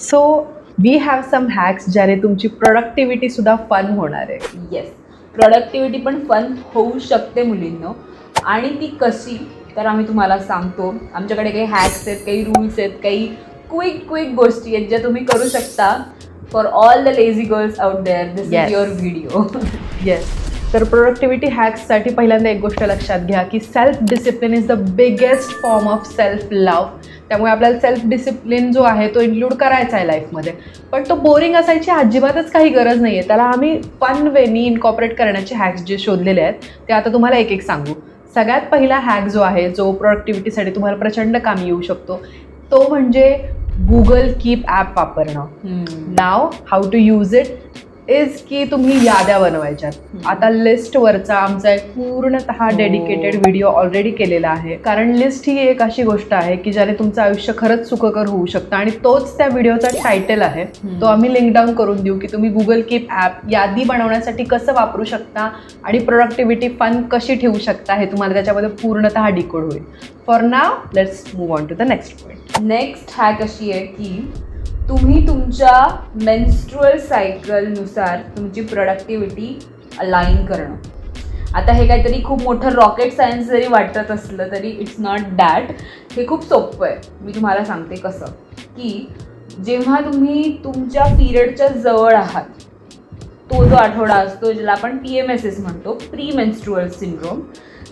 So we have some hacks ज्याने तुमची productivity सुद्धा फन होणार आहे. येस, प्रोडक्टिव्हिटी पण फन होऊ शकते मुलींनो. आणि ती कशी, तर आम्ही तुम्हाला सांगतो. आमच्याकडे काही हॅक्स आहेत, काही रूल्स आहेत, काही क्विक गोष्टी आहेत ज्या तुम्ही करू शकता. For all the lazy girls out there, this Yes. Is your video. Yes, तर प्रोडक्टिव्हिटी हॅक्ससाठी पहिल्यांदा एक गोष्ट लक्षात घ्या की self discipline is the biggest form of self love. त्यामुळे आपल्याला सेल्फ डिसिप्लिन जो आहे तो इन्क्लूड करायचा आहे लाईफमध्ये. पण तो बोरिंग असायची अजिबातच काही गरज नाही आहे. त्याला आम्ही फन वेनी इनकॉपरेट करण्याचे हॅक्स जे शोधलेले आहेत ते आता तुम्हाला एक एक सांगू. सगळ्यात पहिला हॅक जो आहे, जो प्रोडक्टिव्हिटीसाठी तुम्हाला प्रचंड कामी येऊ शकतो, तो म्हणजे गुगल कीप ॲप वापरणं. नाव how to use it is की तुम्ही याद्या बनवायच्यात. आता लिस्टवरचा आमचा एक पूर्णतः डेडिकेटेड व्हिडिओ ऑलरेडी केलेला आहे. कारण लिस्ट ही एक अशी गोष्ट आहे की ज्याने तुमचं आयुष्य खरंच सुखकर होऊ शकतं आणि तोच त्या व्हिडिओचा टायटल आहे. तो आम्ही लिंक डाऊन करून देऊ की तुम्ही गुगल कीप ॲप यादी बनवण्यासाठी कसं वापरू शकता आणि प्रोडक्टिव्हिटी फन कशी ठेवू शकता हे तुम्हाला त्याच्यामध्ये पूर्णतः डिकोड होईल. For now let's move on to the next point. Next hack अशी आहे की तुम्ही तुमच्या मेन्स्ट्रुअल सायकलनुसार तुमची प्रोडक्टिव्हिटी अलाइन करणं. आता हे काहीतरी खूप मोठं रॉकेट सायन्स जरी वाटत असलं तरी इट्स नॉट दॅट. हे खूप सोपं आहे. मी तुम्हाला सांगते कसं. की जेव्हा तुम्ही तुमच्या पिरियडच्या जवळ आहात, तो जो आठवडा असतो ज्याला आपण PMSS म्हणतो, प्री मेन्स्ट्रुअल सिंड्रोम.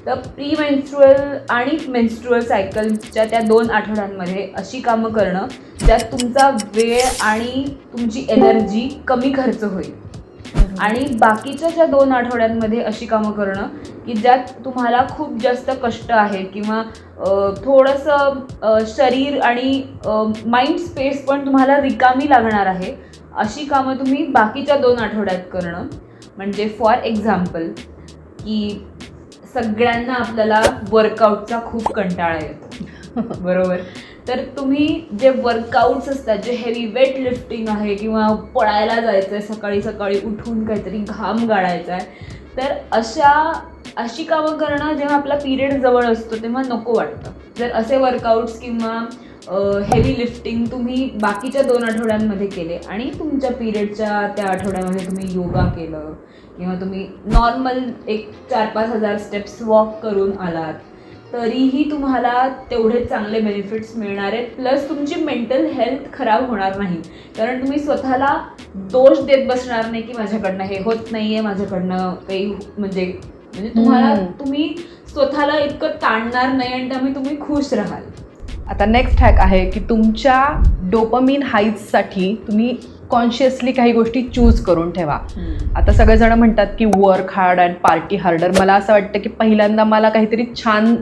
तर प्री मेन्स्ट्रुअल आणि मेन्स्ट्रुअल सायकलच्या त्या 2 आठवड्यांमध्ये अशी कामं करणं ज्यात तुमचा वेळ आणि तुमची एनर्जी कमी खर्च होईल. आणि बाकीच्या ज्या 2 आठवड्यांमध्ये अशी कामं करणं की ज्यात तुम्हाला खूप जास्त कष्ट आहेत किंवा थोडंसं शरीर आणि माइंड स्पेस पण तुम्हाला रिकामी लागणार आहे, अशी कामं तुम्ही बाकीच्या 2 आठवड्यात करणं. म्हणजे फॉर एक्झाम्पल की सगळ्यांना आपल्याला वर्कआउटचा खूप कंटाळा येतो, बरोबर. तर तुम्ही जे वर्कआउट्स असतात, जे हेवी वेट लिफ्टिंग आहे किंवा पळायला जायचं आहे, सकाळी सकाळी उठून काहीतरी घाम गाळायचा आहे, तर अशी कामं करणं जेव्हा आपला पिरियड जवळ असतो तेव्हा नको वाटतं. जर असे वर्कआउट्स किंवा हेवी लिफ्टिंग तुम्ही बाकीच्या 2 आठवड्यांमध्ये केले आणि तुमच्या पिरियडच्या त्या आठवड्यामध्ये तुम्ही योगा केलं किंवा तुम्ही नॉर्मल एक 4-5 हजार स्टेप्स वॉक करून आलात, तरीही तुम्हाला तेवढे चांगले बेनिफिट्स मिळणार आहेत. प्लस तुमची मेंटल हेल्थ खराब होणार नाही. कारण तुम्ही स्वतःला दोष देत बसणार नाही की माझ्याकडनं हे होत नाही आहे, माझ्याकडनं काही म्हणजे तुम्ही स्वतःला इतकं ताणणार नाही आणि त्यामुळे तुम्ही खुश राहाल. आता नेक्स्ट हॅक आहे की तुमच्या डोपामिन हाईजसाठी तुम्ही कॉन्शियसली काही गोष्टी चूज करून ठेवा. आता सगळेजण म्हणतात की work hard and party harder. मला असं वाटतं की पहिल्यांदा मला काहीतरी छान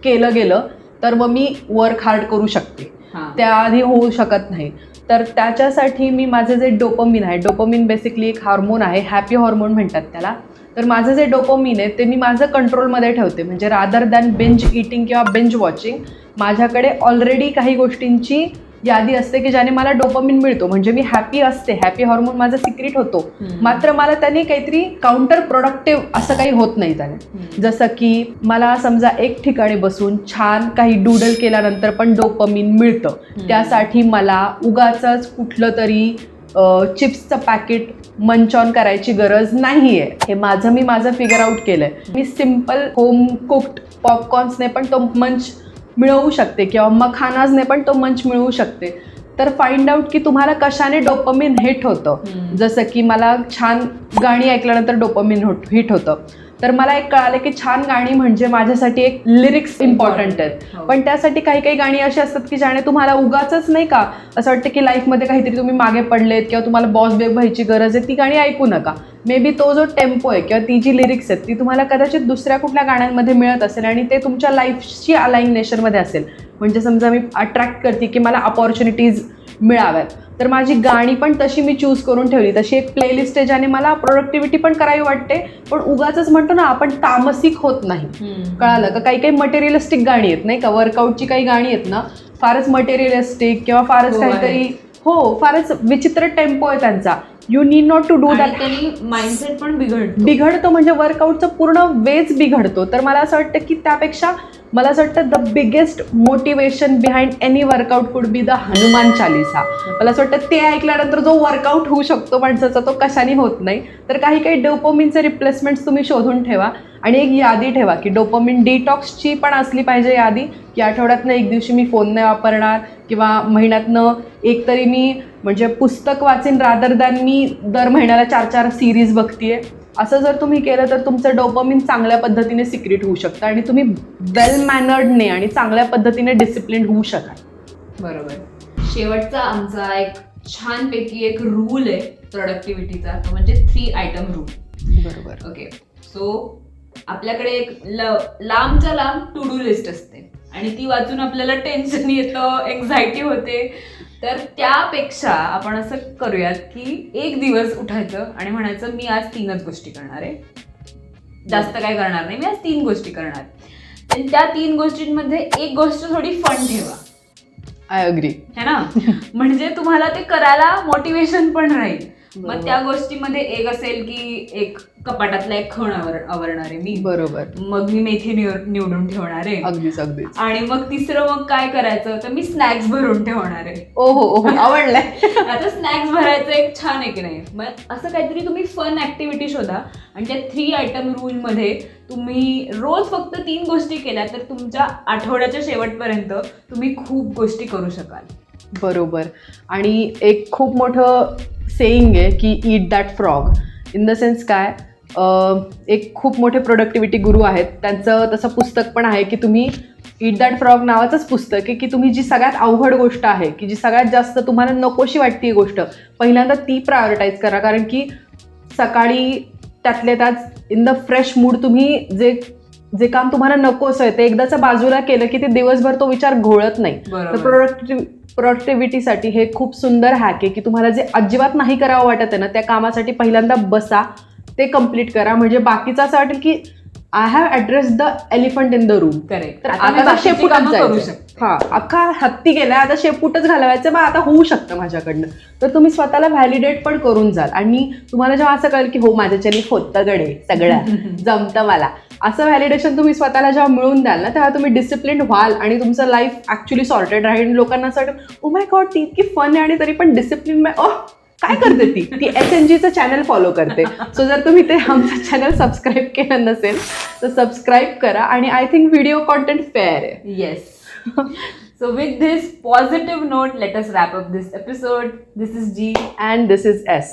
केलं गेलं तर मग मी वर्क हार्ड करू शकते, त्याआधी होऊ शकत नाही. तर त्याच्यासाठी मी माझं जे डोपामिन आहे, डोपामिन बेसिकली एक हार्मोन आहे, हॅपी हार्मोन म्हणतात त्याला. तर माझं जे डोपामिन आहे ते मी माझं कंट्रोलमध्ये ठेवते. म्हणजे रादर दॅन बिंज इटिंग किंवा बिंज वॉचिंग, माझ्याकडे ऑलरेडी काही गोष्टींची यादी असते की ज्याने मला डोपामिन मिळतो. म्हणजे मी हॅपी असते, हॅपी हार्मोन माझा सिक्रेट होतो. मात्र मला त्याने काहीतरी काउंटर प्रोडक्टिव्ह असं काही होत नाही त्याने. जसं की मला समजा एक ठिकाणी बसून छान काही डूडल केल्यानंतर पण डोपामिन मिळतं. त्यासाठी मला उगाचच कुठलं तरी चिप्सचं पॅकेट मंच ऑन करायची गरज नाही आहे. हे मी माझं फिगर आउट केलं आहे. मी सिम्पल होम कुक्ड पॉपकॉर्न्सने पण तो मंच मिळवू शकते किंवा मखानाजने पण तो मंच मिळवू शकते. तर फाइंड आउट की तुम्हाला कशाने डोपामिन हिट होतं. जसं की मला छान गाणी ऐकल्यानंतर डोपामिन हिट होतं. तर मला एक कळालं की छान गाणी म्हणजे माझ्यासाठी एक लिरिक्स इम्पॉर्टंट आहेत. पण त्यासाठी काही काही गाणी अशी असतात की ज्याने तुम्हाला उगाचच नाही का असं वाटतं की लाईफमध्ये काहीतरी तुम्ही मागे पडलेत किंवा तुम्हाला बॉस बेग व्हायची गरज आहे, ती गाणी ऐकू नका. मे बी तो जो टेम्पो आहे किंवा ती जी लिरिक्स आहेत ती तुम्हाला कदाचित दुसऱ्या कुठल्या गाण्यांमध्ये मिळत असेल आणि ते तुमच्या लाईफशी अलाइन नेचरमध्ये असेल. म्हणजे समजा मी अट्रॅक्ट करते की मला अपॉर्च्युनिटीज मिळाव्यात, तर माझी गाणी पण तशी मी चूज करून ठेवली. तशी एक प्लेलिस्ट आहे ज्याने मला प्रोडक्टिव्हिटी पण करावी वाटते, पण उगाचच म्हणतो ना आपण तामसिक होत नाही. कळालं का? काही काही मटेरियलिस्टिक गाणी आहेत नाही का, वर्कआउटची काही गाणी आहेत ना फारच मटेरियलिस्टिक किंवा फारच काहीतरी हो, फारच विचित्र टेम्पो आहे त्यांचा. You need not to do आणि दॅट. त्यांनी माइंडसेट पण बिघडतो म्हणजे वर्कआउटचं पूर्ण वेच बिघडतो. तर मला असं वाटतं की त्यापेक्षा मला असं वाटतं the biggest motivation behind any workout could be the Hanuman Chalisa. मला असं वाटतं ते ऐकल्यानंतर जो वर्कआउट होऊ शकतो माणसाचा तो कशाने होत नाही. तर काही डोपामिनचे रिप्लेसमेंट्स तुम्ही शोधून ठेवा आणि एक यादी ठेवा की डोपामिन डिटॉक्सची पण असली पाहिजे यादी, की आठवड्यातनं एक दिवशी मी फोन नाही वापरणार किंवा महिन्यातनं एक तरी मी म्हणजे पुस्तक वाचीन रादर दॅन मी दर महिन्याला 4 सिरीज बघतीये. असं जर तुम्ही केलं तर तुमचं डोपामिन चांगल्या पद्धतीने सिक्रेट होऊ शकतं आणि तुम्ही वेल मॅनर्डने आणि चांगल्या पद्धतीने डिसिप्लिन होऊ शकाल. बरोबर. शेवटचा आमचा एक छानपैकी एक रूल आहे प्रोडक्टिव्हिटीचा, तो म्हणजे 3 आयटम रूल. बरोबर. ओके, सो आपल्याकडे एक लांबच्या लांब टू डू लिस्ट असते आणि ती वाचून आपल्याला टेन्शन येतं, एन्झायटी होते. तर त्यापेक्षा आपण असं करूयात की एक दिवस उठायचं आणि म्हणायचं मी आज 3च गोष्टी करणार आहे, जास्त काय करणार नाही, मी आज 3 गोष्टी करणार. आणि त्या 3 गोष्टींमध्ये एक गोष्ट थोडी फन ठेवा. I agree. है ना, म्हणजे तुम्हाला ते करायला मोटिवेशन पण राहील. मग त्या गोष्टीमध्ये एक असेल की एक कपाटातला एक खण आवरणार आहे मी. बरोबर. मग मी मेथी निवडून ठेवणार आहे. अगदीच अगदीच. आणि मग तिसरं मग काय करायचं तर मी स्नॅक्स भरून ठेवणार आहे. ओहो आवडलंय. आता स्नॅक्स भरायचं एक छान आहे की नाही. मग असं काहीतरी तुम्ही फन ऍक्टिव्हिटी शोधा आणि त्या 3 आयटम रूल मध्ये तुम्ही रोज फक्त 3 गोष्टी केल्या तर तुमच्या आठवड्याच्या शेवटपर्यंत तुम्ही खूप गोष्टी करू शकाल. बरोबर. आणि एक खूप मोठं सेईंग आहे की eat that frog. In the sense काय, एक खूप मोठे प्रोडक्टिव्हिटी गुरु आहेत, त्यांचं तसं पुस्तक पण आहे की तुम्ही ईट दॅट फ्रॉग नावाचंच पुस्तक आहे की तुम्ही जी सगळ्यात अवघड गोष्ट आहे, की जी सगळ्यात जास्त तुम्हाला नकोशी वाटते गोष्ट, पहिल्यांदा ती प्रायोरिटाईज करा. कारण की सकाळी त्यातले त्यात इन द फ्रेश मूड तुम्ही जे काम तुम्हाला नकोस आहे ते एकदाचं बाजूला केलं की ते दिवसभर तो विचार घोळत नाही. तर प्रोडक्टिव्हिटीसाठी हे खूप सुंदर हॅक आहे की तुम्हाला जे अजिबात नाही करावं वाटत आहे ना त्या कामासाठी पहिल्यांदा बसा, ते कम्प्लीट करा. म्हणजे बाकीचं असं वाटेल की I have address the elephant in the room. Correct. तर आता शेपूटच जायचं. हा, अख्खा हत्ती गेलाय, आता शेपूटच घालवायचं, मग आता होऊ शकतं माझ्याकडनं. तर तुम्ही स्वतःला व्हॅलिडेट पण करून जाल आणि तुम्हाला जेव्हा असं कळेल की हो माझ्याच्याने होतं गडे सगळं जमतं मला, असं व्हॅलिडेशन तुम्ही स्वतःला जेव्हा मिळून द्याल ना तेव्हा तुम्ही डिसिप्लिन व्हाल आणि तुमचं लाईफ ॲक्च्युली सॉर्टेड राहील. लोकांना असं वाटेल ओ माय गॉड ती इतकी फन आहे आणि तरी पण डिसिप्लिन काय करते ती SNGचं चॅनल फॉलो करते. सो जर तुम्ही ते आमचं चॅनल सबस्क्राईब केलं नसेल तर सबस्क्राईब करा आणि I think video content fair आहे. Yes. So with this positive note, let us wrap up this episode. This is G. And this is S.